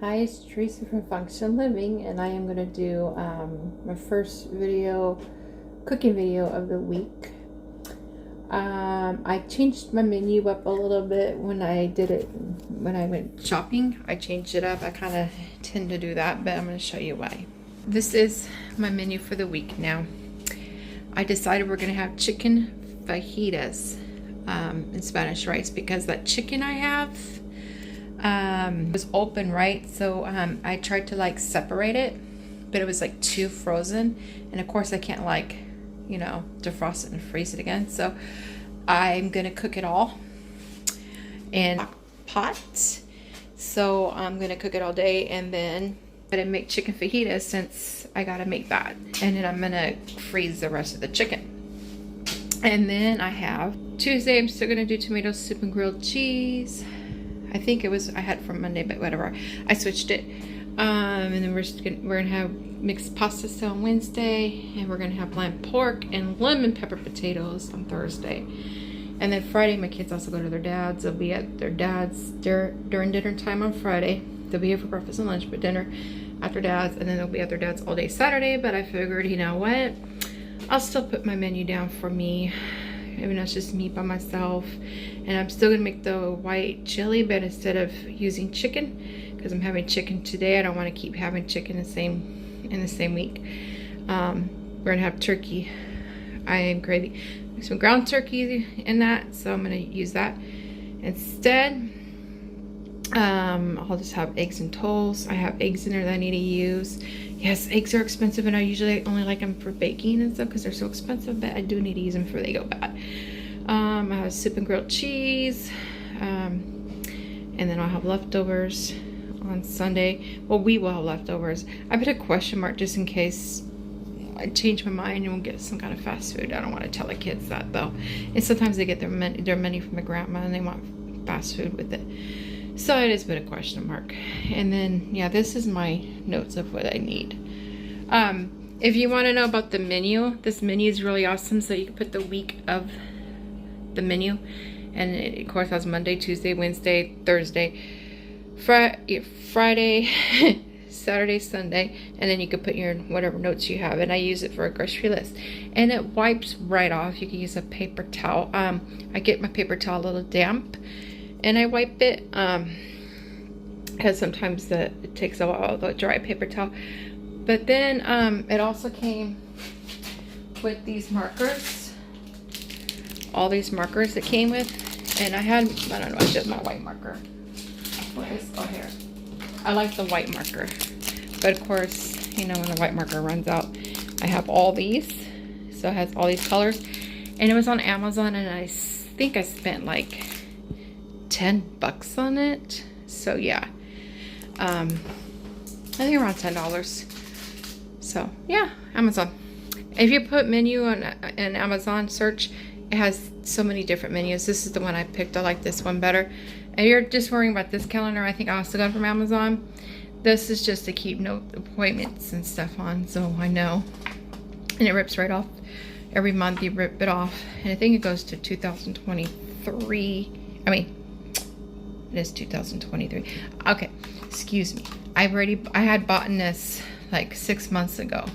Hi, it's Teresa from Function Living, and I am going to do my first cooking video of the week. I changed my menu up a little bit when I went shopping. I changed it up. I kind of tend to do that, but I'm going to show you why. This is my menu for the week now. I decided we're going to have chicken fajitas in Spanish rice because that chicken I have was open, right? So I tried to like separate it, but it was like too frozen, and of course I can't like, you know, defrost it and freeze it again. So I'm gonna cook it all in a pot. So I'm gonna cook it all day, and then I'm gonna make chicken fajitas since I gotta make that, and then I'm gonna freeze the rest of the chicken. And then I have Tuesday, I'm still gonna do tomato soup and grilled cheese. I think I had it from Monday, but whatever. I switched it. And then we're gonna have mixed pasta on Wednesday, and we're gonna have lamb pork and lemon pepper potatoes on Thursday. And then Friday, my kids also go to their dad's. They'll be at their dad's during dinner time on Friday. They'll be here for breakfast and lunch, but dinner after dad's, and then they'll be at their dad's all day Saturday. But I figured, you know what? I'll still put my menu down for me. Even though it's just me by myself, and I'm still gonna make the white chili, but instead of using chicken, because I'm having chicken today, I don't want to keep having chicken in the same week. We're gonna have turkey. I am crazy. There's some ground turkey in that, so I'm gonna use that instead. I'll just have eggs and toast. I have eggs in there that I need to use. Yes, eggs are expensive, and I usually only like them for baking and stuff because they're so expensive, but I do need to use them before they go bad. I have soup and grilled cheese, and then I'll have leftovers on Sunday. Well, we will have leftovers. I put a question mark just in case I change my mind and we'll get some kind of fast food. I don't want to tell the kids that though. And sometimes they get their money from their grandma and they want fast food with it. So I just put a question mark. And then, yeah, this is my notes of what I need. If you want to know about the menu, this menu is really awesome. So you can put the week of the menu. And it, of course, has Monday, Tuesday, Wednesday, Thursday, Friday, Saturday, Sunday. And then you can put your whatever notes you have. And I use it for a grocery list. And it wipes right off. You can use a paper towel. I get my paper towel a little damp, and I wipe it, because sometimes it takes a while, the dry paper towel. But then it also came with these markers, all these markers that came with, and I don't know, I did my white marker. What is, oh here, I like the white marker, but of course, you know, when the white marker runs out, I have all these, so it has all these colors, and it was on Amazon, and I think I spent like $10 on it. So yeah, I think around $10. So yeah, Amazon. If you put menu on an Amazon search, it has so many different menus. This is the one I picked. I like this one better. And you're just worrying about this calendar, I think I also got it from Amazon. This is just to keep note appointments and stuff on, so I know. And it rips right off. Every month you rip it off, and I think it goes to 2023. It is 2023. Okay, excuse me. I had bought this like 6 months ago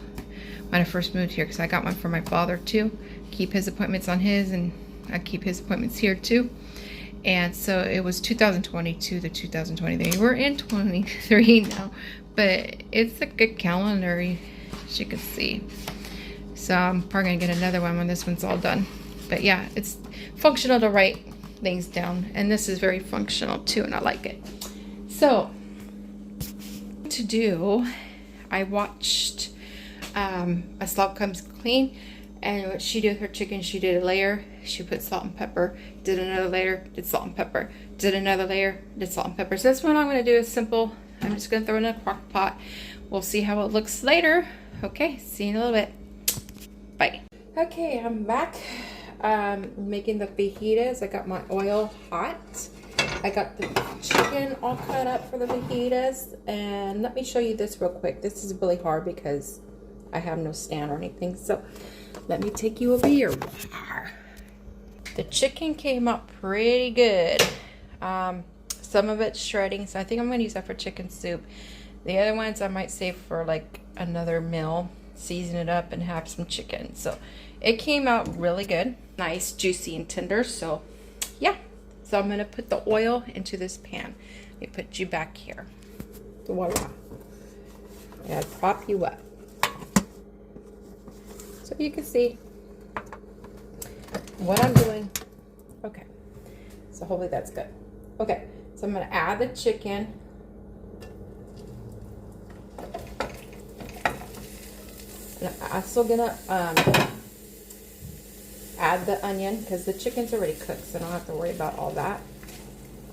when I first moved here, because I got one for my father too. Keep his appointments on his, and I keep his appointments here too. And so it was 2022 to 2023. We're in 23 now, but it's a good calendar, as you can see. So I'm probably gonna get another one when this one's all done. But yeah, it's functional to write things down, and this is very functional too, and I like it. So to do, I watched A Slob Comes Clean, and what she did with her chicken, she did a layer, she put salt and pepper, did another layer, did salt and pepper, did another layer, did salt and pepper. So this one I'm going to do is simple. I'm just going to throw it in a crock pot. We'll see how it looks later. Okay, see you in a little bit. Bye. Okay, I'm back. Making the fajitas. I got my oil hot. I got the chicken all cut up for the fajitas, and let me show you this real quick. This is really hard because I have no stand or anything, so let me take you over here. The chicken came out pretty good. Some of it's shredding, so I think I'm going to use that for chicken soup. The other ones I might save for like another meal, season it up and have some chicken. So it came out really good, nice, juicy, and tender. So yeah, so I'm going to put the oil into this pan. Let me put you back here. Voila. And prop you up so you can see what I'm doing. Okay, so hopefully that's good. Okay, so I'm going to add the chicken. And I'm still going to add the onion because the chicken's already cooked, so I don't have to worry about all that.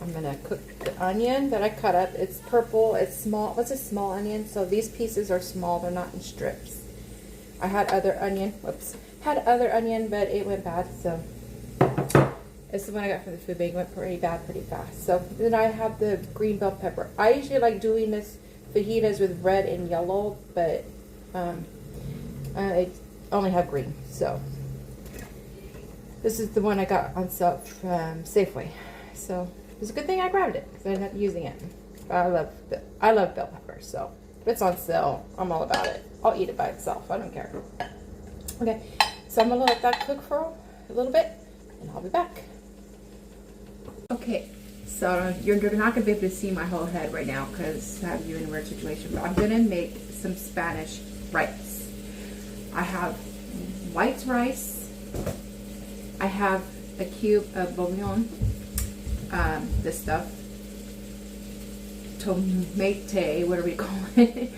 I'm going to cook the onion that I cut up. It's purple. It's small. It's a small onion, so these pieces are small. They're not in strips. I had other onion. Whoops. Had other onion, but it went bad, so it's the one I got from the food bank. It went pretty bad pretty fast. So then I have the green bell pepper. I usually like doing this fajitas with red and yellow, but I only have green. So this is the one I got on sale from Safeway. So it's a good thing I grabbed it because I ended up using it. I love bell pepper, so if it's on sale, I'm all about it. I'll eat it by itself. I don't care. Okay, so I'm gonna let that cook for a little bit, and I'll be back. Okay, so you're not gonna be able to see my whole head right now because I have you in a weird situation. But I'm gonna make some Spanish rice. I have white rice. I have a cube of bouillon. This stuff, tomate, whatever you call it.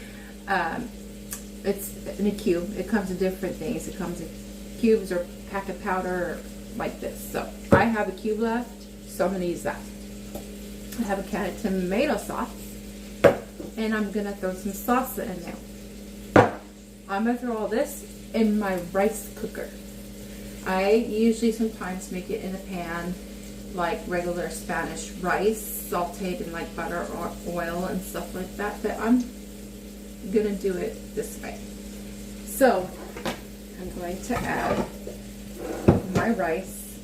It's in a cube. It comes in different things. It comes in cubes or pack of powder like this. So I have a cube left, so I'm going to use that. I have a can of tomato sauce, and I'm going to throw some salsa in there. I'm going to throw all this in my rice cooker. I usually sometimes make it in a pan like regular Spanish rice, sauteed in like butter or oil and stuff like that, but I'm gonna do it this way. So I'm going to add my rice.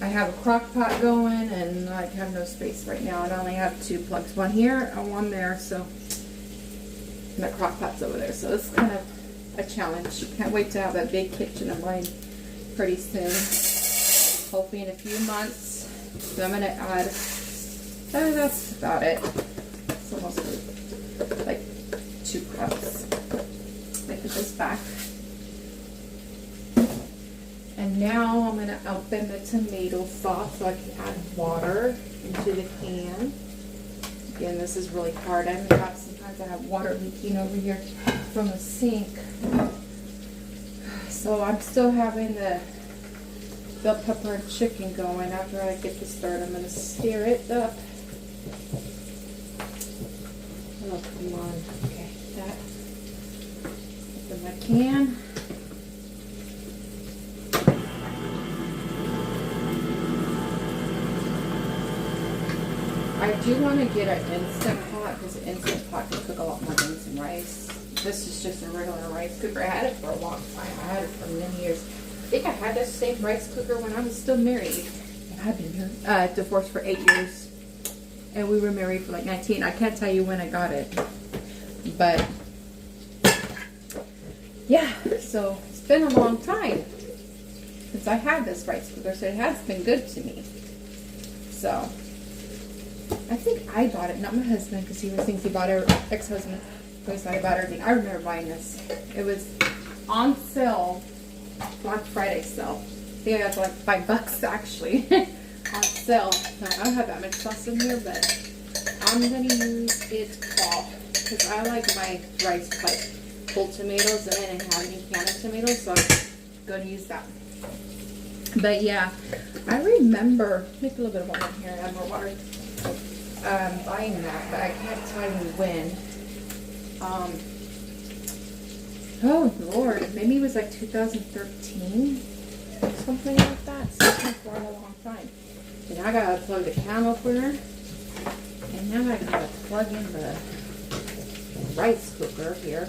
I have a crock pot going, and I have no space right now, and I only have 2 plugs, one here and one there, so my crock pot's over there, so it's kind of a challenge. Can't wait to have that big kitchen of mine pretty soon. Hopefully in a few months. So I'm going to add, that's about it. It's almost like 2 cups. Let me put this back. And now I'm going to open the tomato sauce so I can add water into the can. Again, this is really hard. Sometimes I have water leaking over here from the sink. So I'm still having the bell pepper and chicken going. After I get this started, I'm going to stir it up. Oh, come on. Okay, that. Open my can. I do want to get an Instant Pot because an Instant Pot can cook a lot more things than rice. This is just a regular rice cooker. I had it for a long time. I had it for many years. I think I had this same rice cooker when I was still married. And I've been divorced for 8 years. And we were married for like 19. I can't tell you when I got it. But, yeah. So, it's been a long time since I had this rice cooker. So, it has been good to me. So, I think I bought it. Not my husband, because he thinks he bought it. Ex-husband. Because I bought everything. I remember buying this. It was on sale. Black Friday sale. I think I got like $5 actually on sale. Now, I don't have that much sauce in here, but I'm going to use it all because I like my rice like full tomatoes, and I didn't have any can of tomatoes, so I'm going to use that. But yeah, I remember, make a little bit of water here and add more water, buying that, but I can't tell you when. Oh Lord, maybe it was like 2013, something like that. So it's been for a long time. And I gotta plug the can opener, and now I gotta plug in the rice cooker here.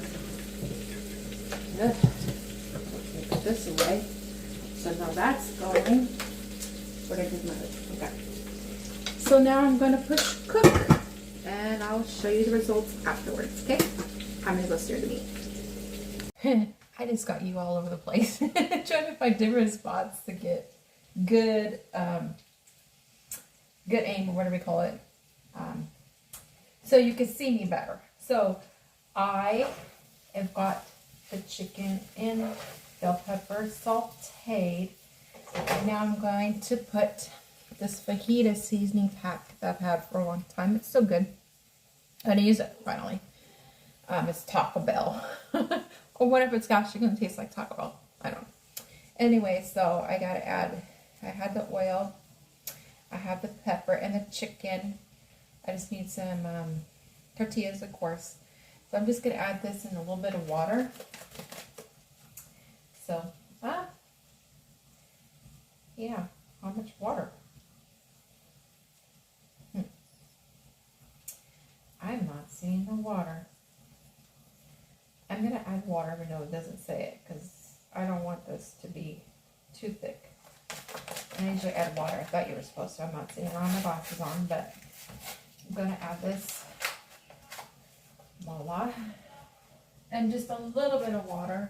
Okay, put this away. So now that's going. Where did I do my? Okay. So now I'm going to push cook, and I'll show you the results afterwards, okay? I'm going to go stir the meat. I just got you all over the place, trying to find different spots to get good, good aim, or whatever we call it, so you can see me better. So I have got the chicken in bell pepper sauteed, and now I'm going to put this fajita seasoning pack that I've had for a long time. It's so good. I'm going to use it finally. It's Taco Bell. Or what if it's actually going to taste like Taco Bell? I don't know. Anyway, so I got to add, I had the oil, I have the pepper and the chicken. I just need some tortillas, of course. So I'm just going to add this in a little bit of water. So, yeah, how much water? I'm not seeing the water. I'm going to add water, even though it doesn't say it, because I don't want this to be too thick. And I usually add water. I thought you were supposed to. I'm not seeing it on my glasses on, but I'm going to add this. Voila. And just a little bit of water,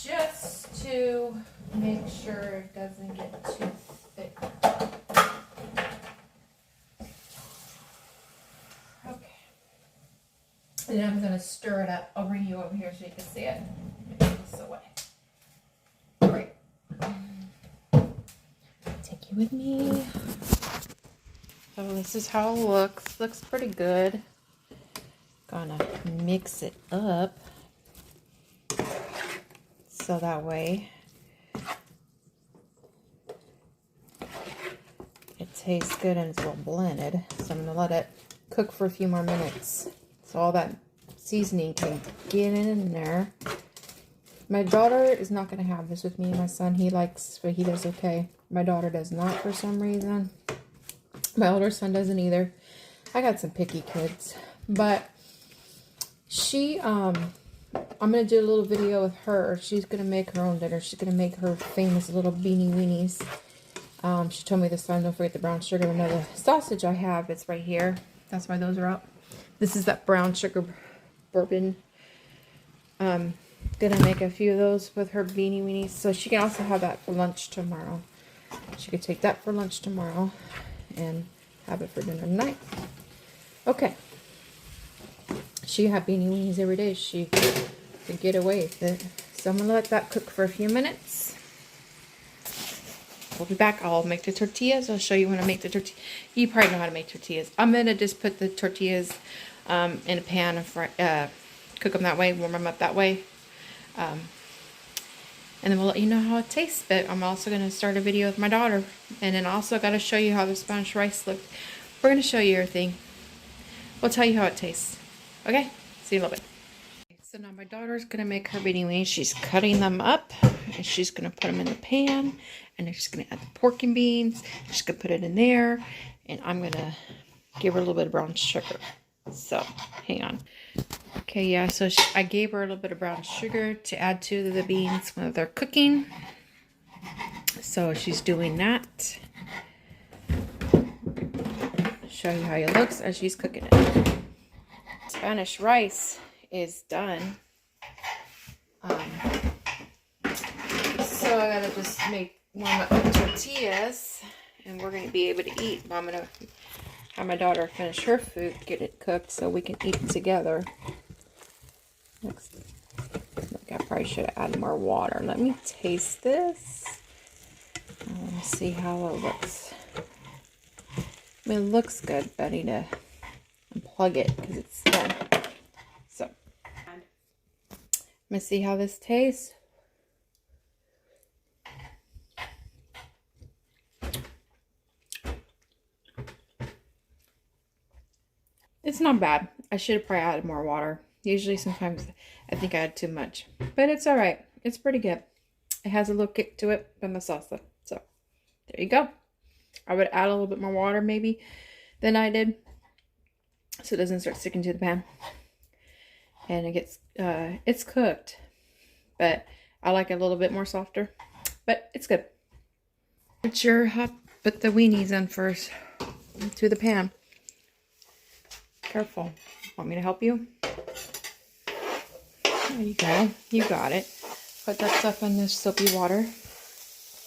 just to make sure it doesn't get too thick. And then I'm going to stir it up. I'll bring you over here so you can see it. This away. Great. Take you with me. So this is how it looks. Looks pretty good. Gonna mix it up. So that way it tastes good and it's well blended. So I'm going to let it cook for a few more minutes. So all that seasoning can get in there. My daughter is not going to have this with me. My son, he likes fajitas okay. My daughter does not for some reason. My older son doesn't either. I got some picky kids. But she, I'm going to do a little video with her. She's going to make her own dinner. She's going to make her famous little beanie weenies. She told me this time, don't forget the brown sugar. Another sausage I have, it's right here. That's why those are up. This is that brown sugar bourbon. Gonna make a few of those with her beanie weenies. So she can also have that for lunch tomorrow. She could take that for lunch tomorrow and have it for dinner tonight. Okay. She had beanie weenies every day. She could get away with it. So I'm gonna let that cook for a few minutes. We'll be back. I'll make the tortillas. I'll show you when I make the tortillas. You probably know how to make tortillas. I'm gonna just put the tortillas in a pan and cook them that way, warm them up that way. And then we'll let you know how it tastes. But I'm also going to start a video with my daughter. And then also got to show you how the Spanish rice looked. We're going to show you everything. We'll tell you how it tastes. Okay? See you in a little bit. So now my daughter's going to make her beanie weenies. She's cutting them up. And she's going to put them in the pan. And then she's going to add the pork and beans. She's going to put it in there. And I'm going to give her a little bit of brown sugar. So, hang on. Okay, yeah, so I gave her a little bit of brown sugar to add to the beans when they're cooking. So, she's doing that. Show you how it looks as she's cooking it. Spanish rice is done. So, I gotta just warm up the tortillas. And we're going to be able to eat. I'm going to have my daughter finish her food, get it cooked so we can eat it together. Next, I probably should have added more water. Let me taste this. I want to see how it looks. I mean, it looks good, but I need to unplug it because it's done. So, I'm going to see how this tastes. It's not bad. I should have probably added more water. Usually sometimes I think I add too much. But it's alright. It's pretty good. It has a little kick to it from the salsa. So, there you go. I would add a little bit more water maybe than I did. So it doesn't start sticking to the pan. And it gets, it's cooked. But I like it a little bit more softer. But it's good. Put the weenies in first. into the pan. Careful. Want me to help you? There you go. You got it. Put that stuff in this soapy water.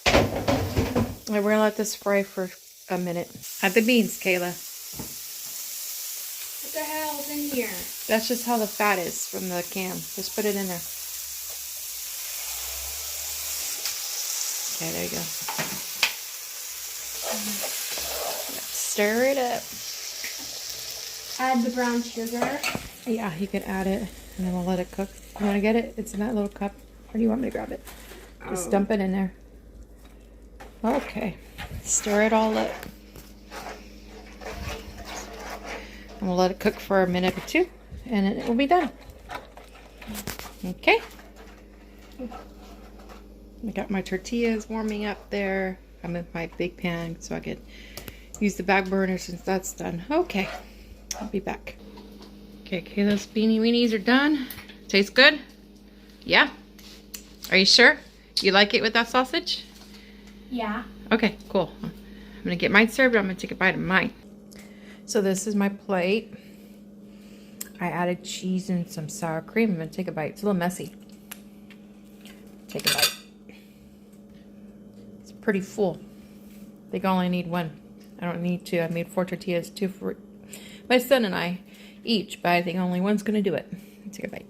And we're going to let this fry for a minute. Add the beans, Kayla. What the hell's in here? That's just how the fat is from the can. Just put it in there. Okay, there you go. Stir it up. Add the brown sugar. Yeah, you can add it, and then we'll let it cook. You want to get it? It's in that little cup. Or do you want me to grab it? Just dump it in there. Okay. Stir it all up. And we'll let it cook for a minute or two, and then it will be done. Okay. I got my tortillas warming up there. I'm in my big pan so I could use the back burner since that's done. Okay. I'll be back. Okay, those beanie weenies are done. Tastes good? Yeah? Are you sure? You like it with that sausage? Yeah. Okay, cool. I'm gonna get mine served. I'm gonna take a bite of mine. So this is my plate. I added cheese and some sour cream. I'm gonna take a bite. It's a little messy. Take a bite. It's pretty full. I think I only need one. I don't need two. I made 4 tortillas, 2 for my son and I each, but I think only one's gonna do it. Take a bite.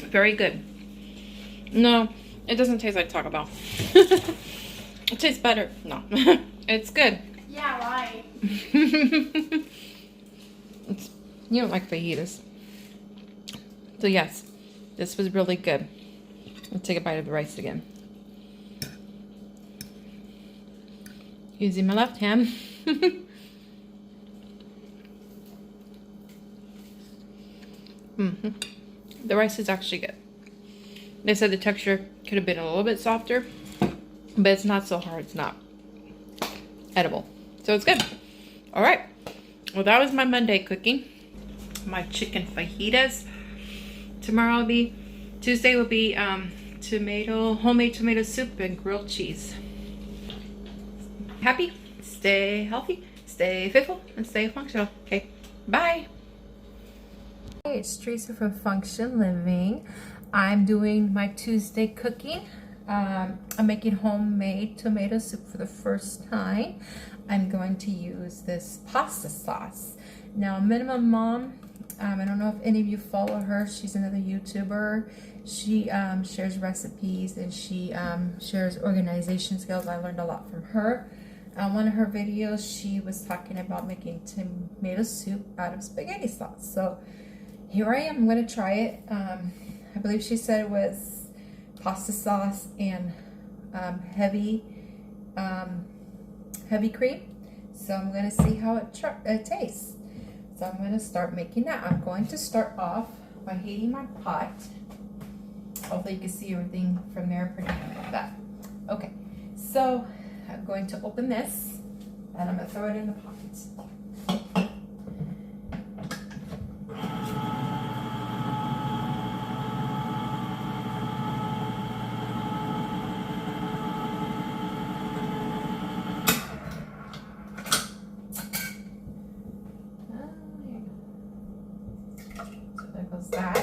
Very good. No, it doesn't taste like Taco Bell. It tastes better. No, it's good. Yeah, right. You don't like fajitas. So yes, this was really good. Let's take a bite of the rice again. Using my left hand. The rice is actually good. They said the texture could have been a little bit softer, but it's not so hard. It's not edible. So it's good. All right. Well, that was my Monday cooking. My chicken fajitas. Tuesday will be homemade tomato soup and grilled cheese. Happy, stay healthy, stay faithful, and stay functional. Okay, bye. Hey, it's Teresa from Function Living. I'm doing my Tuesday cooking. I'm making homemade tomato soup for the first time. I'm going to use this pasta sauce. Now, Minimum Mom, I don't know if any of you follow her. She's another YouTuber. She shares recipes and she shares organization skills. I learned a lot from her. One of her videos, she was talking about making tomato soup out of spaghetti sauce. So here I am. I'm going to try it. I believe she said it was pasta sauce and heavy cream. So I'm going to see how it tastes. So I'm going to start making that. I'm going to start off by heating my pot. Hopefully you can see everything from there pretty like that. Okay, so I'm going to open this and I'm going to throw it in the pot. That. I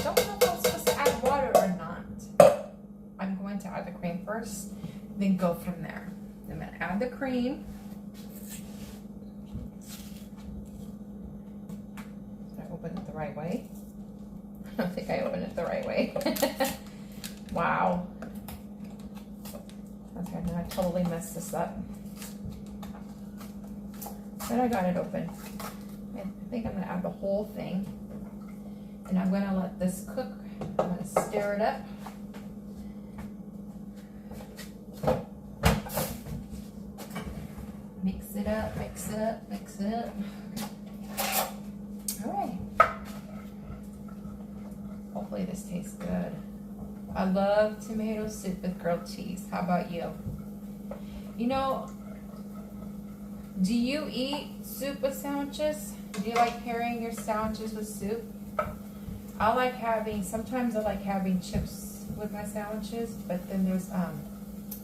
don't know if I'm supposed to add water or not. I'm going to add the cream first, then go from there. I'm going to add the cream. Did I open it the right way? I don't think I opened it the right way. Wow. Okay, now I totally messed this up. But I got it open. I think I'm going to add the whole thing. And I'm going to let this cook. I'm going to stir it up. Mix it up, mix it up, mix it up. All right. Hopefully this tastes good. I love tomato soup with grilled cheese. How about you? You know, do you eat soup with sandwiches? Do you like pairing your sandwiches with soup? Sometimes I like having chips with my sandwiches, but then there's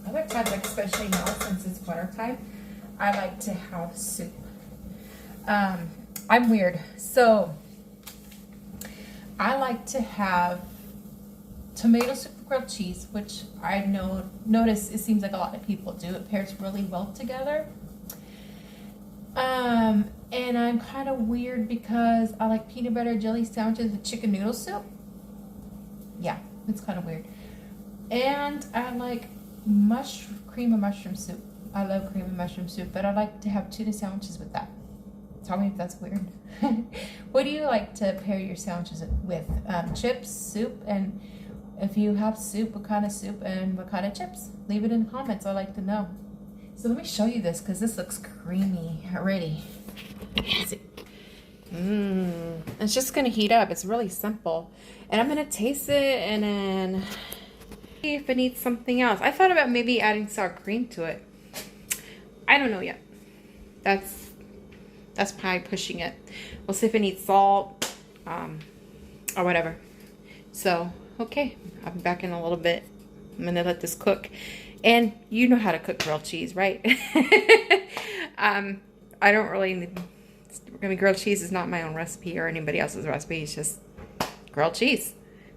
other times, like especially now since it's winter time, I like to have soup. I'm weird, so I like to have tomato soup with grilled cheese, which I notice it seems like a lot of people do. It pairs really well together. And I'm kind of weird because I like peanut butter jelly sandwiches with chicken noodle soup. Yeah, it's kind of weird. And I like cream of mushroom soup. I love cream of mushroom soup, but I like to have tuna sandwiches with that. Tell me if that's weird. What do you like to pair your sandwiches with? Chips, soup, and if you have soup, what kind of soup and what kind of chips? Leave it in the comments. I'd like to know. So let me show you this because this looks creamy already. It's just going to heat up. It's really simple. And I'm going to taste it and then see if it needs something else. I thought about maybe adding sour cream to it. I don't know yet. That's probably pushing it. We'll see if it needs salt or whatever. So, okay. I'll be back in a little bit. I'm going to let this cook. And you know how to cook grilled cheese, right? I don't really... I mean, grilled cheese is not my own recipe or anybody else's recipe. It's just grilled cheese.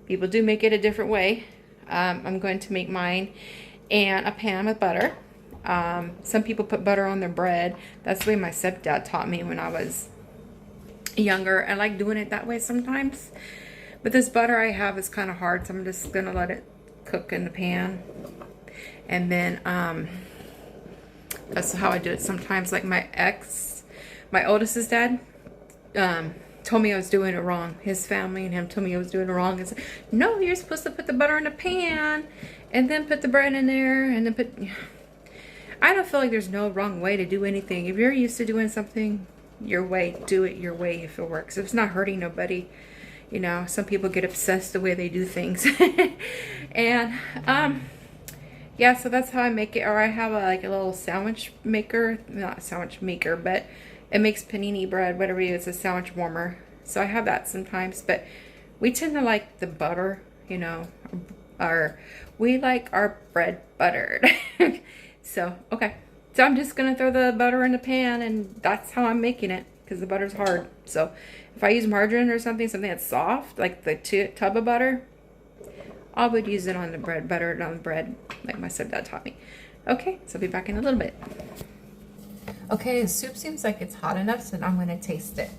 People do make it a different way. I'm going to make mine in a pan with butter. Some people put butter on their bread. That's the way my stepdad taught me when I was younger. I like doing it that way sometimes. But this butter I have is kind of hard, so I'm just going to let it cook in the pan. And then that's how I do it sometimes. Like my oldest's dad told me I was doing it wrong. His family and him told me I was doing it wrong. And said, no, you're supposed to put the butter in the pan and then put the bread in there and then put... I don't feel like there's no wrong way to do anything. If you're used to doing something your way, do it your way if it works. If it's not hurting nobody, you know, some people get obsessed the way they do things. And yeah, so that's how I make it. Or I have like a little sandwich maker, not a sandwich maker, but it makes panini bread, whatever it is, a sandwich warmer. So I have that sometimes, but we tend to like the butter, you know, we like our bread buttered. So, okay. So I'm just going to throw the butter in the pan, and that's how I'm making it, because the butter's hard. So if I use margarine or something that's soft, like the tub of butter, I would use it on the bread, butter it on the bread, like my stepdad taught me. Okay, so I'll be back in a little bit. Okay, the soup seems like it's hot enough, so now I'm going to taste it.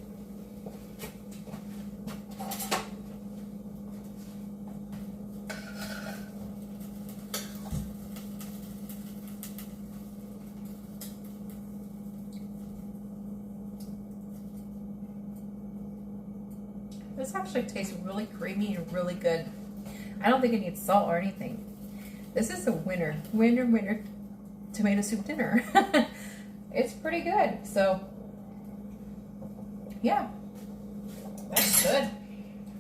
This actually tastes really creamy and really good. I don't think it needs salt or anything. This is a winner tomato soup dinner. It's pretty good. So, yeah, that's good.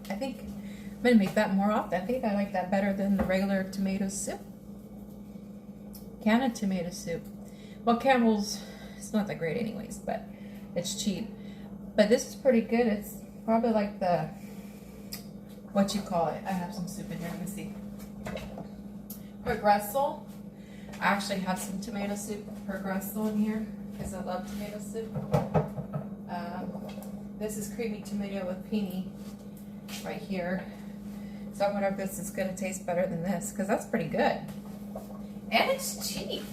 I think I'm going to make that more often. I think I like that better than the regular tomato soup. Canned tomato soup. Well, Campbell's, it's not that great anyways, but it's cheap. But this is pretty good. It's probably like the, what you call it. I have some soup in here. Let me see. Progresso. I actually have some tomato soup Progresso in here because I love tomato soup. This is creamy tomato with pini right here. So I wonder if this is going to taste better than this, because that's pretty good. And it's cheap.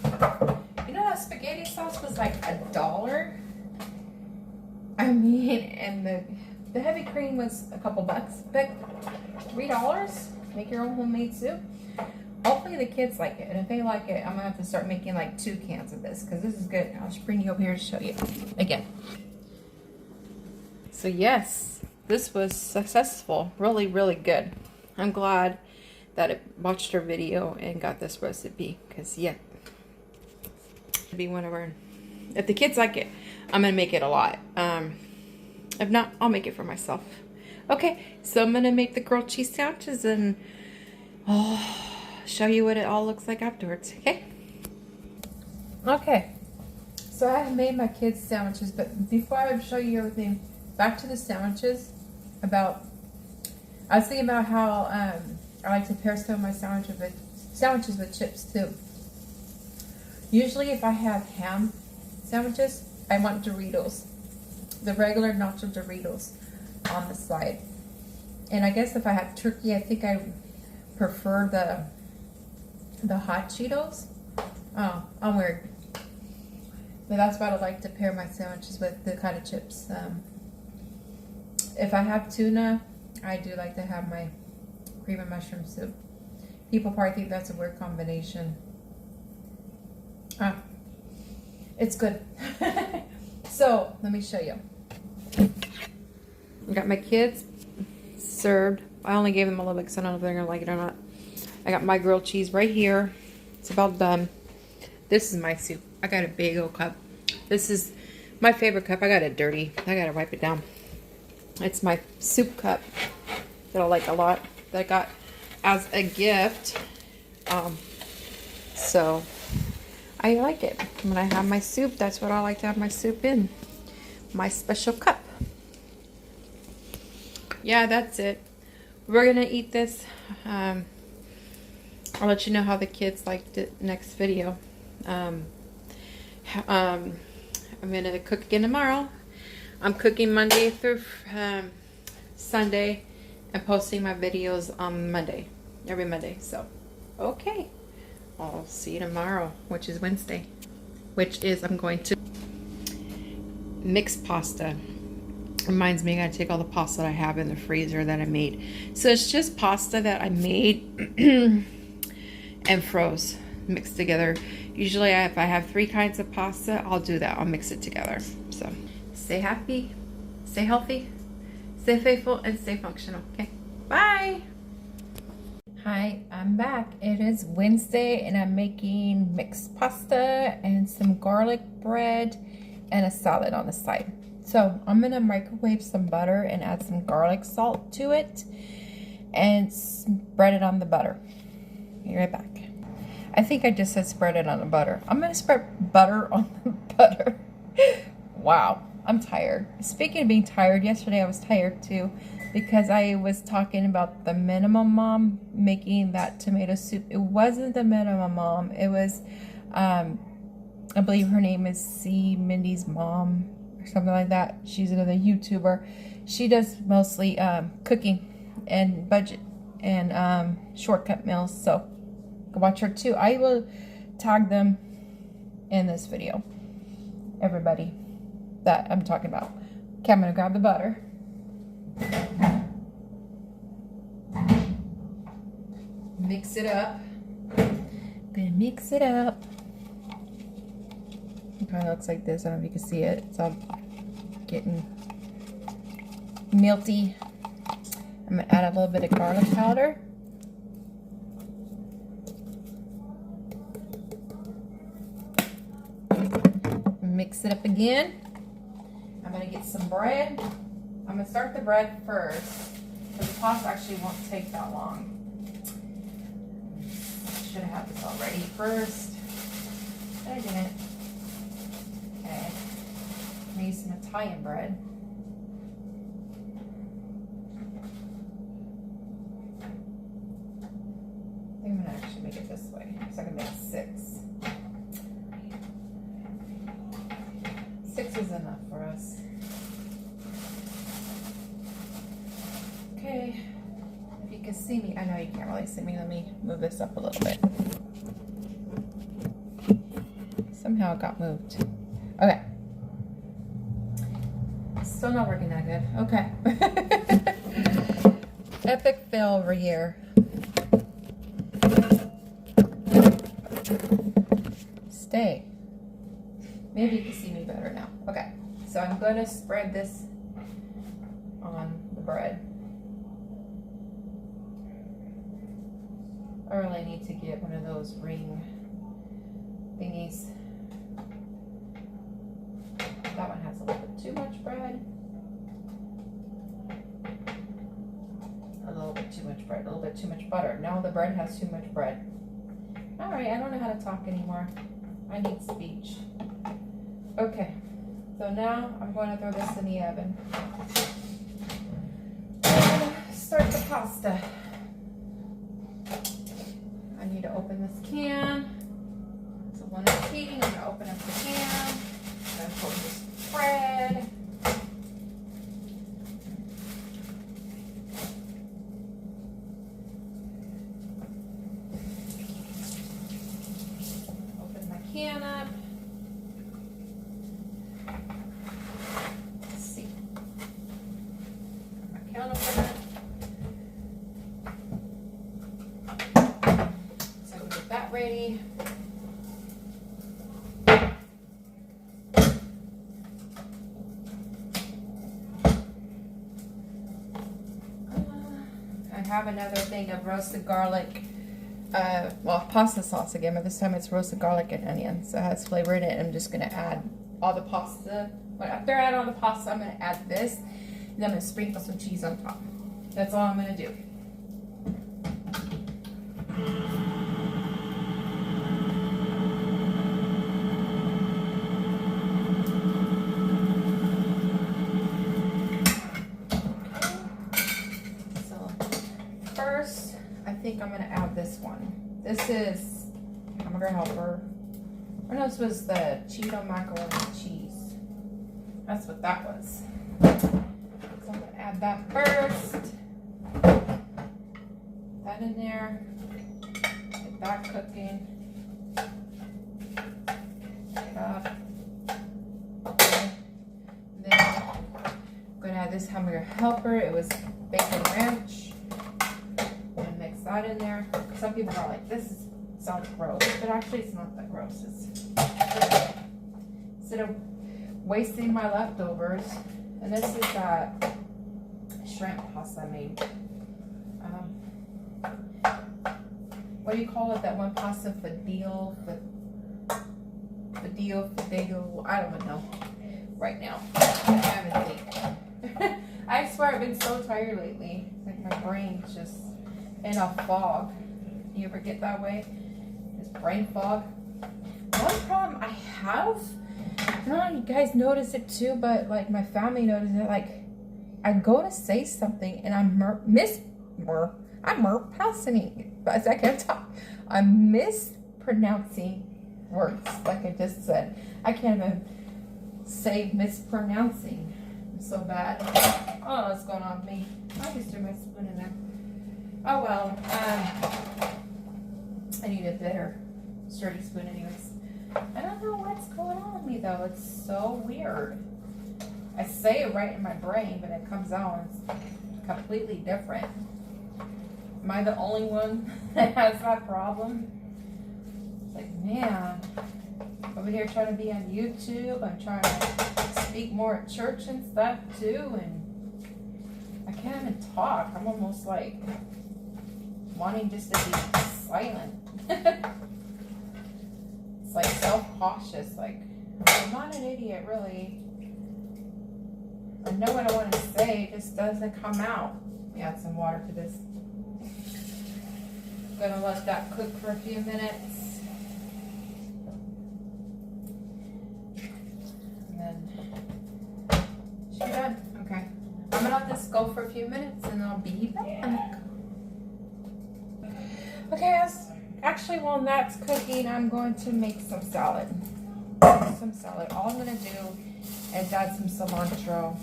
You know that spaghetti sauce was like $1? I mean, and the heavy cream was a couple bucks, but $3? Make your own homemade soup. Hopefully the kids like it, and if they like it, I'm gonna have to start making like 2 cans of this, because this is good. I'll just bring you over here to show you again. So yes, this was successful. Really, really good. I'm glad that I watched her video and got this recipe, because yeah, it'd be one of our, if the kids like it, I'm gonna make it a lot. If not, I'll make it for myself. Okay, so I'm gonna make the grilled cheese sandwiches and show you what it all looks like afterwards. Okay, so I have made my kids sandwiches, but before I show you everything, back to the sandwiches. I was thinking about how I like to pair some of my sandwiches with chips too. Usually if I have ham sandwiches, I want Doritos. The regular nacho Doritos on the side. And I guess if I have turkey, I think I prefer the hot Cheetos. Oh, I'm weird. But that's what I like to pair my sandwiches with, the kind of chips. If I have tuna, I do like to have my cream and mushroom soup. People probably think that's a weird combination. It's good. So, let me show you. I got my kids served. I only gave them a little bit because I don't know if they're going to like it or not. I got my grilled cheese right here. It's about done. This is my soup. I got a big old cup. This is my favorite cup. I got it dirty. I got to wipe it down. It's my soup cup that I like a lot. That I got as a gift. So, I like it. When I have my soup, that's what I like to have my soup in. My special cup. Yeah, that's it. We're going to eat this. I'll let you know how the kids liked it next video. I'm going to cook again tomorrow. I'm cooking Monday through Sunday and posting my videos on Monday. Every Monday. So, okay. I'll see you tomorrow, which is Wednesday. I'm going to mix pasta. Reminds me, I gotta take all the pasta that I have in the freezer that I made. So it's just pasta that I made and froze, mixed together. Usually if I have 3 kinds of pasta, I'll do that. I'll mix it together. So stay happy, stay healthy, stay faithful, and stay functional. Okay, bye. Hi, I'm back. It is Wednesday and I'm making mixed pasta and some garlic bread and a salad on the side. So I'm gonna microwave some butter and add some garlic salt to it and spread it on the butter. Be right back. I think I just said spread it on the butter. I'm gonna spread butter on the butter. Wow, I'm tired. Speaking of being tired, yesterday I was tired too because I was talking about the minimum mom making that tomato soup. It wasn't the minimum mom. It was, I believe her name is Mindy's mom. Something like that. She's another YouTuber. She does mostly cooking and budget and shortcut meals. So go watch her too. I will tag them in this video. Everybody that I'm talking about. Okay, I'm gonna grab the butter. Mix it up. Gonna mix it up. It kind of looks like this. I don't know if you can see it. It's all getting melty. I'm going to add a little bit of garlic powder. Mix it up again. I'm going to get some bread. I'm going to start the bread first. Because the pasta actually won't take that long. I should have had this all ready first. But I didn't. Okay, I'm gonna use some Italian bread. I think I'm gonna actually make it this way, so I can make 6. 6 is enough for us. Okay, if you can see me, I know you can't really see me. Let me move this up a little bit. Somehow it got moved. Okay. Still not working that good. Okay. Epic fail over here. Stay. Maybe you can see me better now. Okay. So I'm going to spread this on the bread. I really need to get one of those ring thingies. That one has a little bit too much bread. A little bit too much bread, a little bit too much butter. Now the bread has too much bread. Alright, I don't know how to talk anymore. I need speech. Okay, so now I'm going to throw this in the oven. Start the pasta. open this can. So when it's heating, I'm gonna open up the can. I'm gonna pour this bread. Open my can up. Let's see. My can opener. So I'm gonna get that ready. I have another thing of roasted garlic, well, pasta sauce again, but this time it's roasted garlic and onion, so it has flavor in it. I'm just gonna add all the pasta. But after I add all the pasta, I'm gonna add this, and then I'm gonna sprinkle some cheese on top. That's all I'm gonna do. First, I think I'm gonna add this one. This is hamburger helper. Or no, this was the Cheeto macaroni and cheese. That's what that was. So I'm gonna add that first. That in there. Get that cooking. Get it up. Then I'm gonna add this hamburger helper. It was bacon ranch. That in there. Some people are like, this sounds gross, but actually it's not that gross. It's instead of wasting my leftovers, and this is that shrimp pasta I made. What do you call it? That one pasta fideo, I don't even know right now. I haven't think. I swear I've been so tired lately. Like my brain's just in a fog. You ever get that way? This brain fog. One problem I have, I don't know if you guys notice it too, but like my family notices it, like I go to say something and I'm mispronouncing words, like I just said. I can't even say mispronouncing. I'm so bad. Oh, what's going on with me? I just threw my spoon in there. Oh well, I need a better sturdy spoon anyways. I don't know what's going on with me though. It's so weird. I say it right in my brain, but it comes out and it's completely different. Am I the only one that has that problem? It's like, man, over here trying to be on YouTube. I'm trying to speak more at church and stuff too, and I can't even talk. I'm almost like wanting just to be silent. It's like self-cautious, like I'm not an idiot really. I know what I want to say, it just doesn't come out. Let me add some water to this. Gonna let that cook for a few minutes. And then she's done. Okay. I'm gonna let this go for a few minutes and I'll be back. Okay, actually while that's cooking, I'm going to make some salad. All I'm going to do is add some cilantro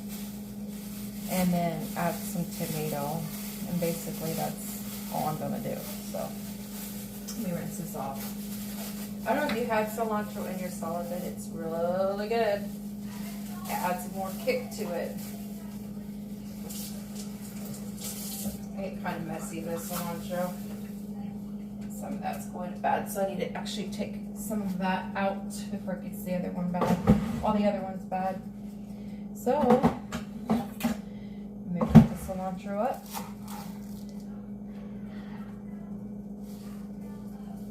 and then add some tomato. And basically that's all I'm going to do. So, let me rinse this off. I don't know if you had cilantro in your salad, but it's really good. It adds some more kick to it. I get kind of messy with cilantro. Some of that's going bad, so I need to actually take some of that out before it gets the other one bad, while the other one's bad. So, I'm going to put the cilantro up.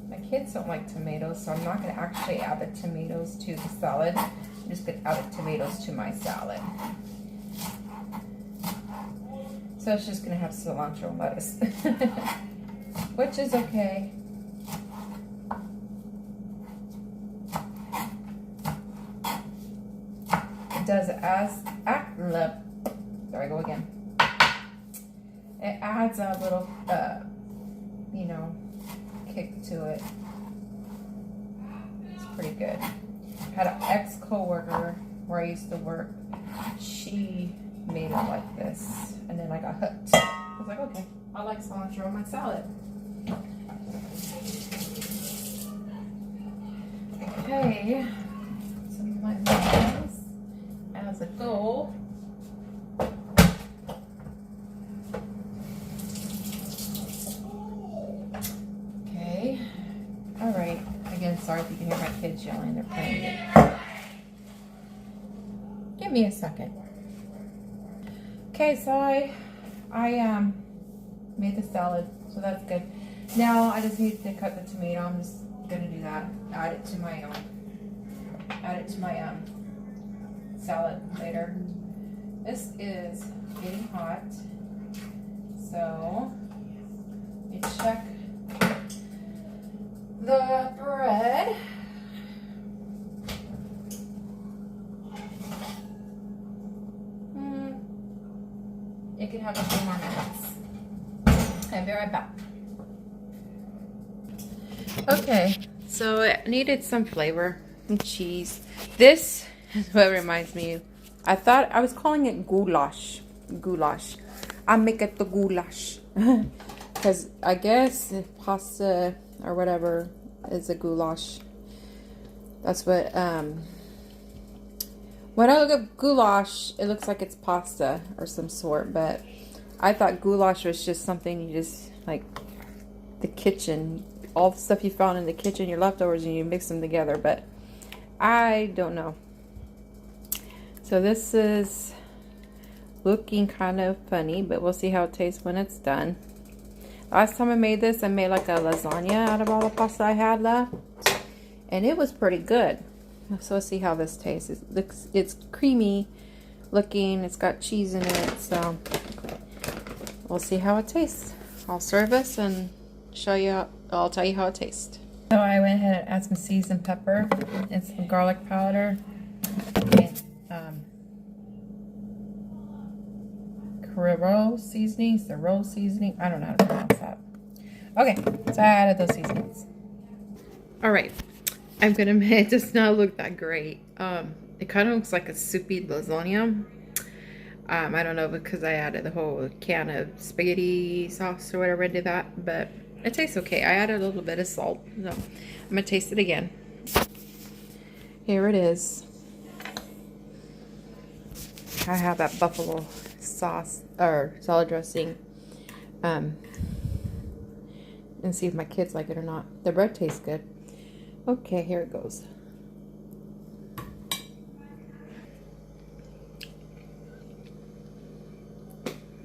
My kids don't like tomatoes, so I'm not going to actually add the tomatoes to the salad. I'm just going to add the tomatoes to my salad. So it's just going to have cilantro and lettuce, which is okay. It does it adds a little, you know, kick to it. It's pretty good. Had an ex-coworker where I used to work. She made it like this, and then I got hooked. I was like, okay, I like cilantro on my salad. Okay, some of my onions as a go. Okay, all right. Again, sorry if you can hear my kids yelling. They're playing it. Give me a second. Okay, so I made the salad, so that's good. Now I just need to cut the tomato. I'm just gonna do that. Add it to my salad later. This is getting hot, so let me check the bread. It can have a few more minutes. I'll be right back. Okay, so it needed some flavor and cheese. This is what reminds me. I thought I was calling it goulash. Goulash. I make it the goulash. Because I guess pasta or whatever is a goulash. That's what, when I look at goulash, it looks like it's pasta or some sort, but I thought goulash was just something you just, like, the kitchen, all the stuff you found in the kitchen, your leftovers, and you mix them together, but I don't know. So this is looking kind of funny, but we'll see how it tastes when it's done. Last time I made this, I made like a lasagna out of all the pasta I had left, and it was pretty good. So let's see how this tastes. It's creamy looking. It's got cheese in it. So we'll see how it tastes. I'll serve this and show you. I'll tell you how it tastes. So I went ahead and added some seasoned pepper and some garlic powder and Carrero seasoning. Carrero seasoning. I don't know how to pronounce that. Okay, so I added those seasonings. All right. I'm gonna admit it does not look that great. It kind of looks like a soupy lasagna. I don't know because I added the whole can of spaghetti sauce or whatever into that, but it tastes okay. I added a little bit of salt. So I'm gonna taste it again. Here it is. I have that buffalo sauce or salad dressing. And see if my kids like it or not. The bread tastes good. Okay, here it goes.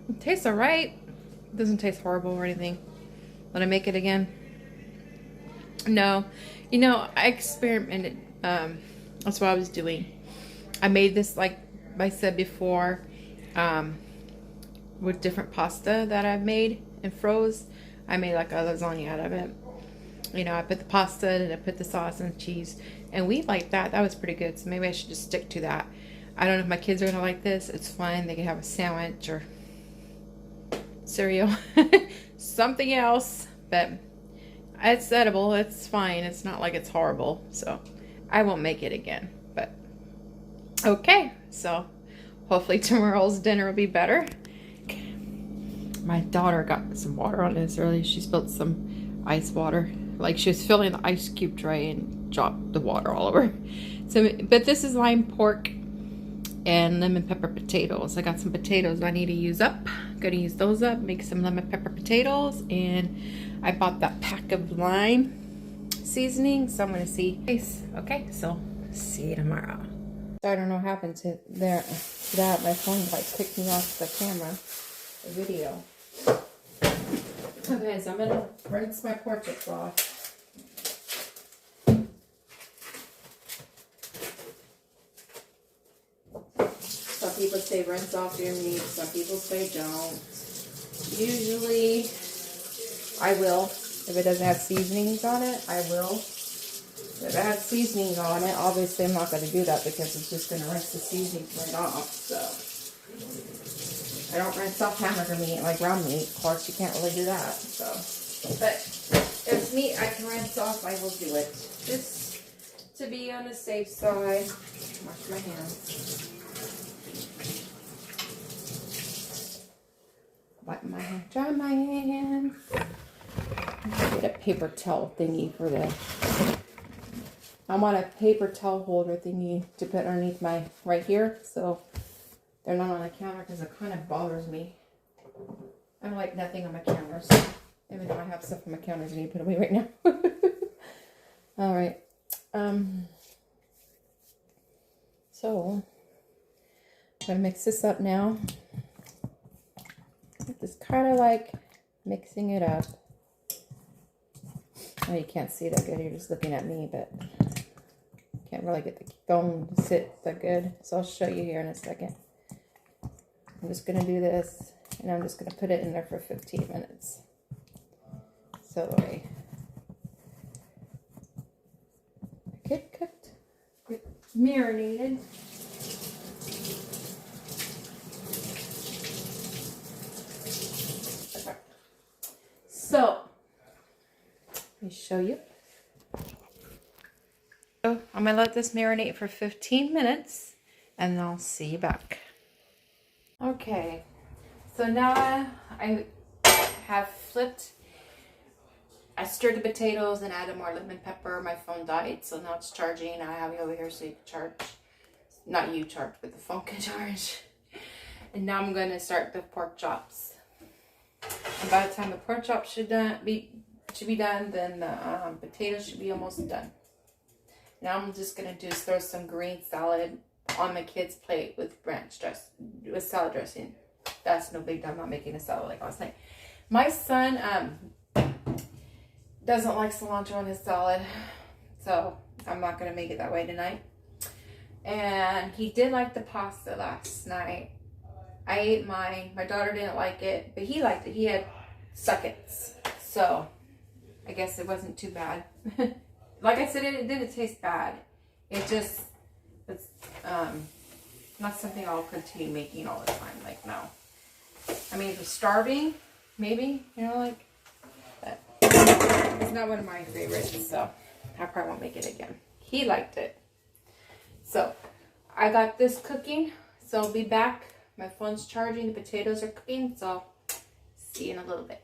It tastes alright. It doesn't taste horrible or anything. Let I make it again? No. You know, I experimented. That's what I was doing. I made this, like I said before, with different pasta that I've made and froze. I made like a lasagna out of it. You know, I put the pasta and I put the sauce and cheese, and we like that. That was pretty good, so maybe I should just stick to that. I don't know if my kids are gonna like this. It's fine. They can have a sandwich or cereal, something else, but it's edible. It's fine. It's not like it's horrible, so I won't make it again. But okay, so hopefully tomorrow's dinner will be better. My daughter got some water on this earlier. She spilled some ice water. Like she was filling the ice cube tray and dropped the water all over. So, but this is lime pork and lemon pepper potatoes. I got some potatoes I need to use up. I'm gonna use those up, make some lemon pepper potatoes, and I bought that pack of lime seasoning, so I'm gonna see. Okay, so see you tomorrow. So I don't know what happened to that. My phone like kicked me off the camera, the video. Okay, so I'm gonna rinse my portrait cloth. Some people say rinse off your meat, some people say don't. Usually, I will. If it doesn't have seasonings on it, I will. If it has seasonings on it, obviously I'm not going to do that because it's just going to rinse the seasonings right off, so. I don't rinse off hamburger meat like ground meat. Of course, you can't really do that. So, but if it's meat I can rinse off, I will do it. Just to be on the safe side. Wash my hands. Wipe my hand, dry my hands. Get a paper towel thingy for this. I want a paper towel holder thingy to put underneath my, right here, so they're not on the counter because it kind of bothers me. I don't like nothing on my counters. Even though I have stuff on my counters I need to put away right now. Alright. So, I'm going to mix this up now. Just kind of like mixing it up. Oh, you can't see that good. You're just looking at me, but can't really get the phone to sit that good. So I'll show you here in a second. I'm just going to do this, and I'm just going to put it in there for 15 minutes. So the way get cooked, get marinated. Okay. So let me show you. So I'm gonna let this marinate for 15 minutes, and I'll see you back. Okay, so now I have flipped. I stirred the potatoes and added more lemon pepper. My phone died, so now it's charging. I have you over here so you can charge. Not you charge, but the phone can charge. And now I'm going to start the pork chops. And by the time the pork chops should be done, then the potatoes should be almost done. Now I'm just going to do is throw some green salad on my kids' plate with salad dressing. That's no big deal. I'm not making a salad like last night. My son doesn't like cilantro on his salad, so I'm not going to make it that way tonight. And he did like the pasta last night. I ate mine. My daughter didn't like it, but he liked it. He had seconds, so I guess it wasn't too bad. Like I said, it didn't taste bad. It just, it's not something I'll continue making all the time. Like, no. I mean, if you're starving, maybe, you know, like, but it's not one of my favorites, so I probably won't make it again. He liked it. So, I got this cooking, so I'll be back. My phone's charging, the potatoes are cooking, so see you in a little bit.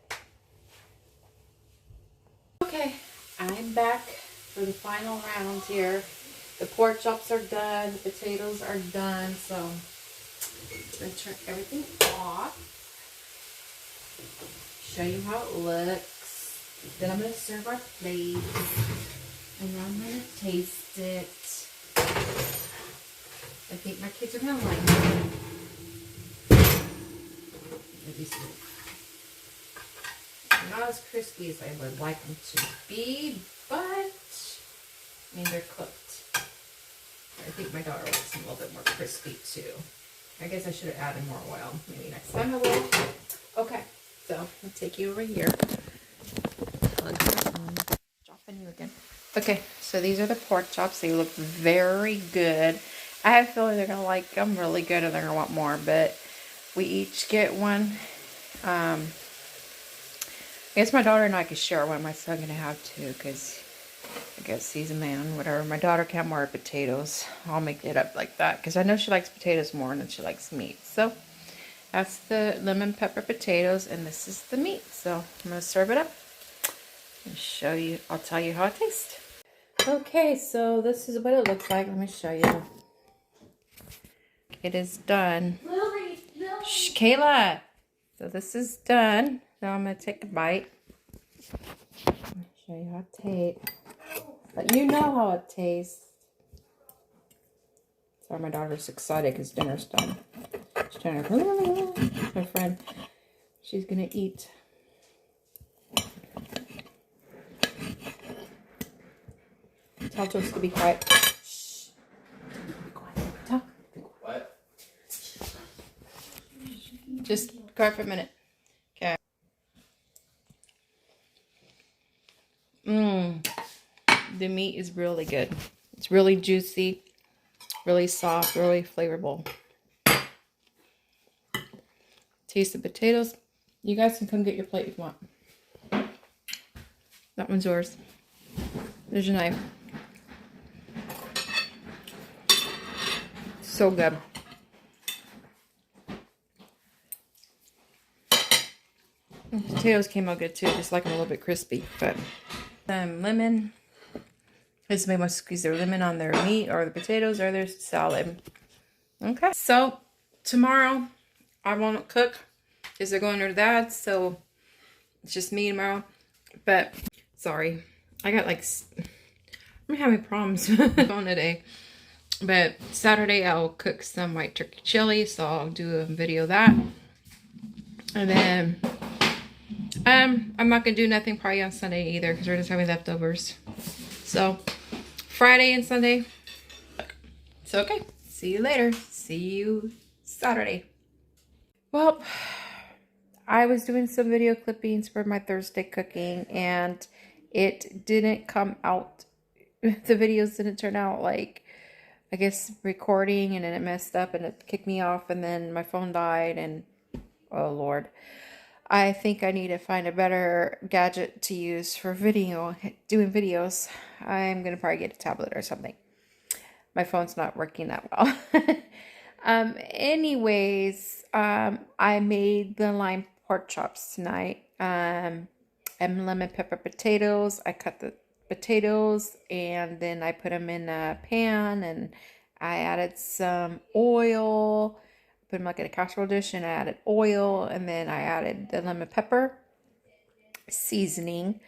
Okay, I'm back for the final round here. The pork chops are done, the potatoes are done, so I'm going to turn everything off. Show you how it looks. Then I'm going to serve our plate. And now I'm going to taste it. I think my kids are going to like it. Not as crispy as I would like them to be, but I mean, they're cooked. I think my daughter likes them a little bit more crispy too. I guess I should have added more oil. Maybe next time I will. Okay, so I'll take you over here. Dropping you again. Okay, so these are the pork chops. They look very good. I have a feeling they're gonna like them really good, and they're gonna want more. But we each get one. I guess my daughter and I could share one. My son gonna have two because I guess he's a man. Whatever. My daughter can't more potatoes. I'll make it up like that because I know she likes potatoes more than she likes meat. So that's the lemon pepper potatoes, and this is the meat. So I'm gonna serve it up and show you. I'll tell you how it tastes. Okay, so this is what it looks like. Let me show you. It is done. Shh, Kayla. So this is done. Now I'm going to take a bite. Let me show you how it tastes. But you know how it tastes. Sorry, my daughter's excited because dinner's done. She's trying to... My friend. She's going to eat. Tell Toast to be quiet. Shh. Be quiet. Talk. What? Just quiet for a minute. Okay. The meat is really good. It's really juicy, really soft, really flavorful. Taste the potatoes. You guys can come get your plate if you want. That one's yours. There's your knife. So good. The potatoes came out good too, just like them a little bit crispy. But lemon. This made me squeeze their lemon on their meat or the potatoes or their salad. Okay. So tomorrow I won't cook because they're going to their dad's, so it's just me tomorrow. But sorry, I got like I'm having problems on today. But Saturday I'll cook some white turkey chili, so I'll do a video of that. And then I'm not gonna do nothing probably on Sunday either because we're just having leftovers. So Friday and Sunday. So okay. See you later. See you Saturday. Well, I was doing some video clippings for my Thursday cooking and it didn't come out. The videos didn't turn out like, I guess, recording, and then it messed up and it kicked me off and then my phone died and oh Lord. I think I need to find a better gadget to use for doing videos. I'm going to probably get a tablet or something. My phone's not working that well. Anyways, I made the lime pork chops tonight. And lemon pepper potatoes. I cut the potatoes and then I put them in a pan and I added some oil. Put them like in a casserole dish and I added oil and then I added the lemon pepper seasoning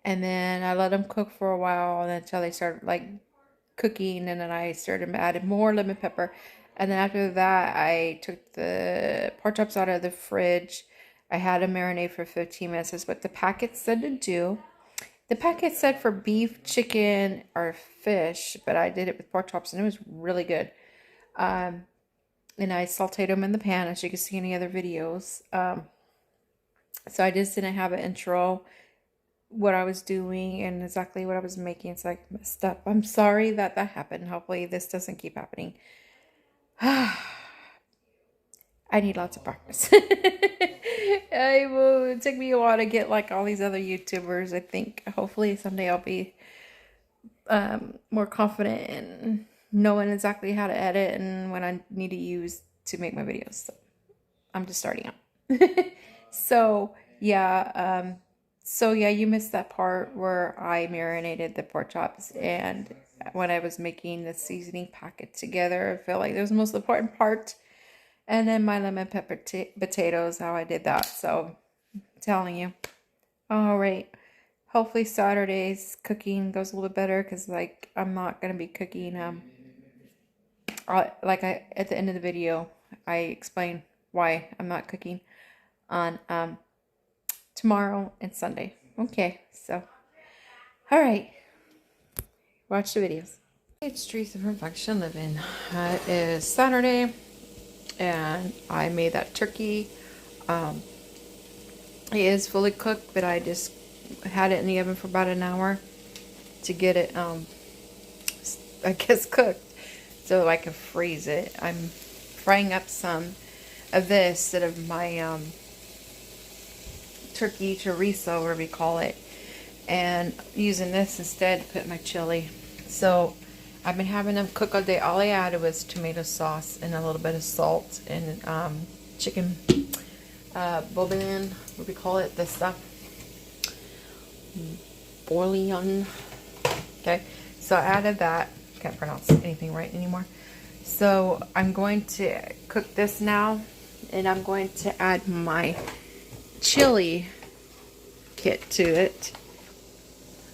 and then I let them cook for a while until they started like cooking, and then I started adding more lemon pepper, and then after that I took the pork chops out of the fridge. I had them marinate for 15 minutes. That's what the packet said to do. The packet said for beef, chicken, or fish, but I did it with pork chops and it was really good. And I sauteed them in the pan, as you can see in the other videos. So I just didn't have an intro what I was doing and exactly what I was making. It's like messed up. I'm sorry that happened. Hopefully this doesn't keep happening. I need lots of practice. It will take me a while to get like all these other YouTubers. I think hopefully someday I'll be more confident in knowing exactly how to edit and what I need to use to make my videos. So I'm just starting out. So yeah, you missed that part where I marinated the pork chops, and when I was making the seasoning packet together, I felt like that was the most important part. And then my lemon pepper potatoes, how I did that. So I'm telling you. All right. Hopefully Saturday's cooking goes a little bit better because like I'm not gonna be cooking. At the end of the video, I explain why I'm not cooking on tomorrow and Sunday. Okay, so all right, watch the videos. It's Teresa from Function Living. It is Saturday, and I made that turkey. It is fully cooked, but I just had it in the oven for about an hour to get it, I guess, cooked, so I can freeze it. I'm frying up some of this instead of my turkey chorizo, whatever you call it, and using this instead to put my chili. So I've been having them cook all day. All I added was tomato sauce and a little bit of salt and chicken bouillon, what do we call it, this stuff, bouillon. Okay, so I added that. Can't pronounce anything right anymore. So I'm going to cook this now, and I'm going to add my chili kit to it.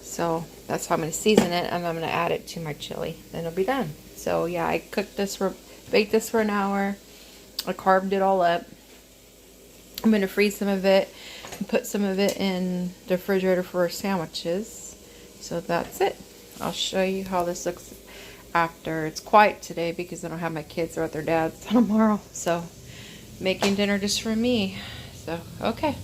So that's how I'm going to season it, and I'm going to add it to my chili. Then it'll be done. So yeah, I baked this for an hour. I carved it all up. I'm going to freeze some of it and put some of it in the refrigerator for sandwiches. So that's it. I'll show you how this looks after. It's quiet today because I don't have my kids or at their dad's tomorrow. So making dinner just for me. So, okay.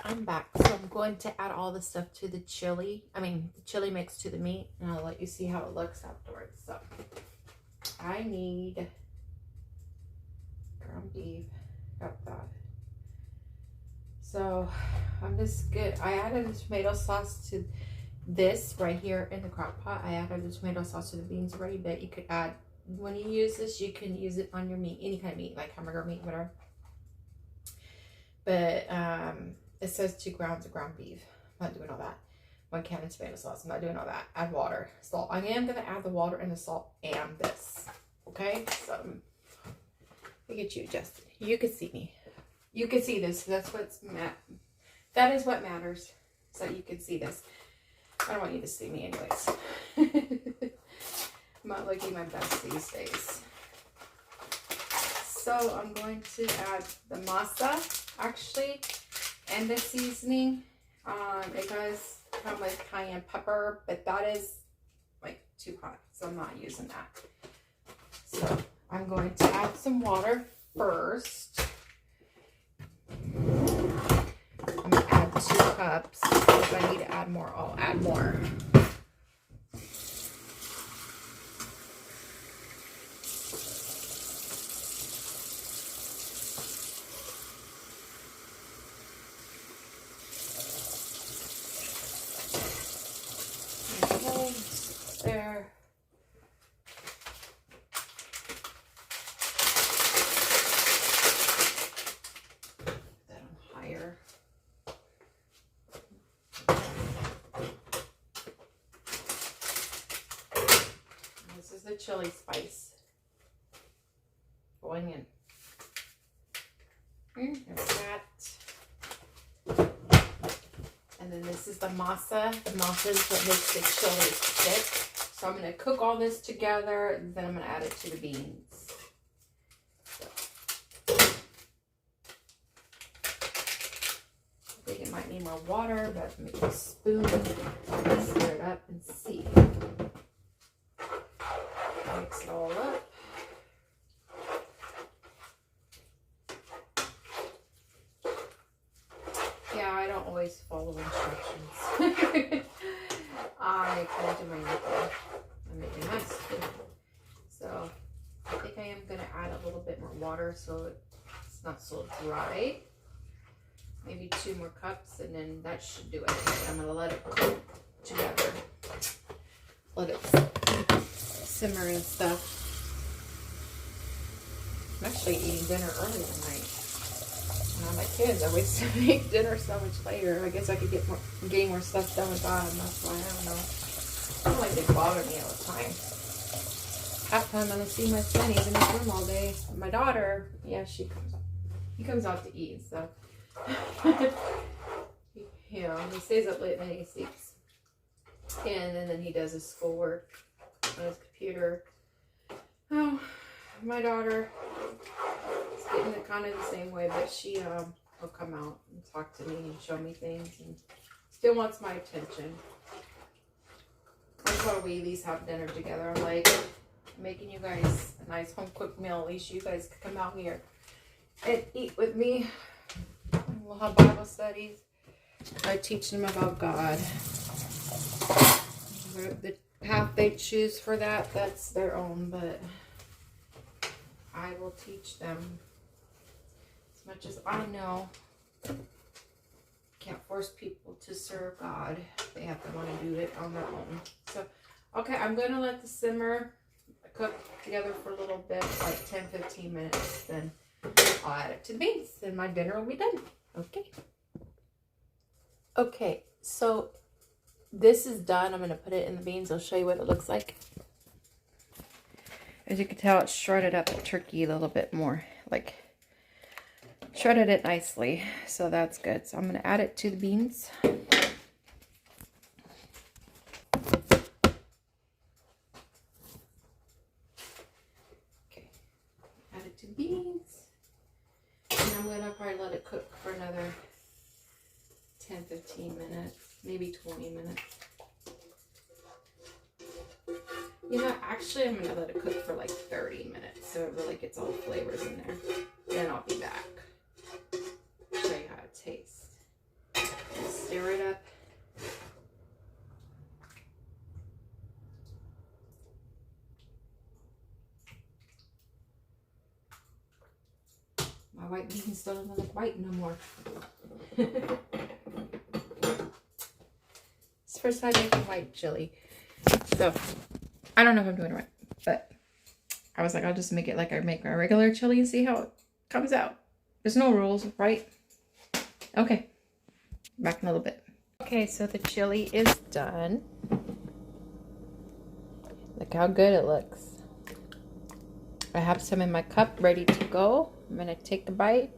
I'm back. So I'm going to add all the stuff to the chili. The chili mix to the meat. And I'll let you see how it looks afterwards. So I need ground beef. Got that. So I'm just good. I added the tomato sauce to this right here in the crock pot. I added the tomato sauce to the beans already, but you could add, when you use this, you can use it on your meat, any kind of meat, like hamburger meat, whatever. But it says 2 grams of ground beef. I'm not doing all that. 1 can of tomato sauce. I'm not doing all that. Add water, salt. I am gonna add the water and the salt and this. Okay, so look at you, Justin. You can see me. You can see this. That's what's that is what matters. So you can see this. I don't want you to see me anyways. I'm not looking my best these days. So I'm going to add the masa actually and the seasoning. It does come with cayenne pepper, but that is like too hot, so I'm not using that. So I'm going to add some water first. I'm gonna add 2 cups. If I need to add more, I'll add more. Okay, there. That on higher. This is the chili spice going in. There's that. And then this is the masa. The masa is what makes the chili thick. So I'm going to cook all this together. Then I'm going to add it to the beans. I think it might need more water, but make a spoon, stir it up and see. Mix it all up. Yeah, I don't always follow instructions. I kind of do my own thing. I'm making a mess too. So I think I am going to add a little bit more water so it's not so dry. Maybe 2 more cups, and then that should do it. I'm going to let it cook together. Let it simmer and stuff. I'm actually eating dinner early tonight. My kids always make dinner so much later. I guess I could get more stuff done with that, and that's why. I don't know. I don't like they bother me all the time. Half time I'm gonna see my son. He's in his room all day. My daughter, yeah, she comes out. He comes out to eat, so you know, he stays up late and then he sleeps. And then he does his schoolwork on his computer. Oh, my daughter is getting it kind of the same way, but she will come out and talk to me and show me things and still wants my attention. That's why we at least have dinner together. I'm like, I'm making you guys a nice home cooked meal. At least you guys can come out here and eat with me. We'll have Bible studies. I teach them about God. The path they choose for that, that's their own, but I will teach them as much as I know. Can't force people to serve God. They have to want to do it on their own. So, okay, I'm going to let the simmer cook together for a little bit, like 10-15 minutes. Then I'll add it to the beans, and my dinner will be done. Okay. Okay, so this is done. I'm going to put it in the beans. I'll show you what it looks like. As you can tell, it's shredded up the turkey a little bit more. Like, shredded it nicely. So that's good. So I'm going to add it to the beans. Okay. Add it to the beans. And I'm going to probably let it cook for another 10-15 minutes. Maybe 20 minutes. You know, actually, I'm going to let it cook for like 30 minutes so it really gets all the flavors in there. Then I'll be back. Show you how it tastes. Stir it up. My white beans still doesn't look white no more. It's the first time making white chili. So, I don't know if I'm doing it right, but I was like, I'll just make it like I make my regular chili and see how it comes out. There's no rules, right? Okay, back in a little bit. Okay, so the chili is done. Look how good it looks. I have some in my cup ready to go. I'm gonna take a bite.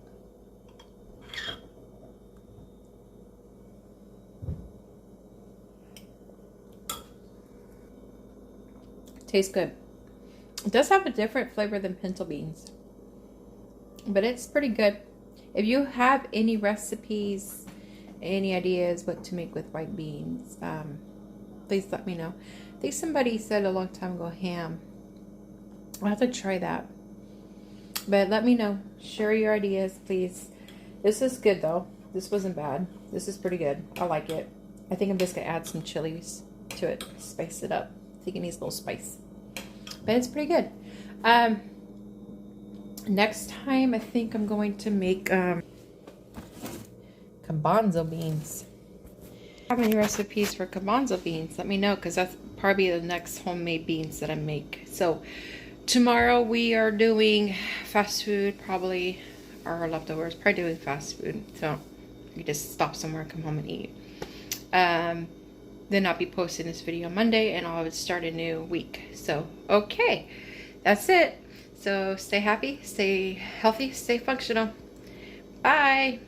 Tastes good. It does have a different flavor than pinto beans, but it's pretty good. If you have any recipes, any ideas what to make with white beans, please let me know. I think somebody said a long time ago ham. I'll have to try that. But let me know. Share your ideas, please. This is good though. This wasn't bad. This is pretty good. I like it. I think I'm just gonna add some chilies to it, spice it up. I think it needs a little spice. But it's pretty good. Next time I think I'm going to make garbanzo beans. Have any recipes for garbanzo beans? Let me know, because that's probably the next homemade beans that I make. So tomorrow we are doing fast food, probably, or leftovers. Probably doing fast food. So you just stop somewhere, come home and eat. Then I'll be posting this video on Monday, and I'll start a new week. So okay, that's it. So stay happy, stay healthy, stay functional. Bye.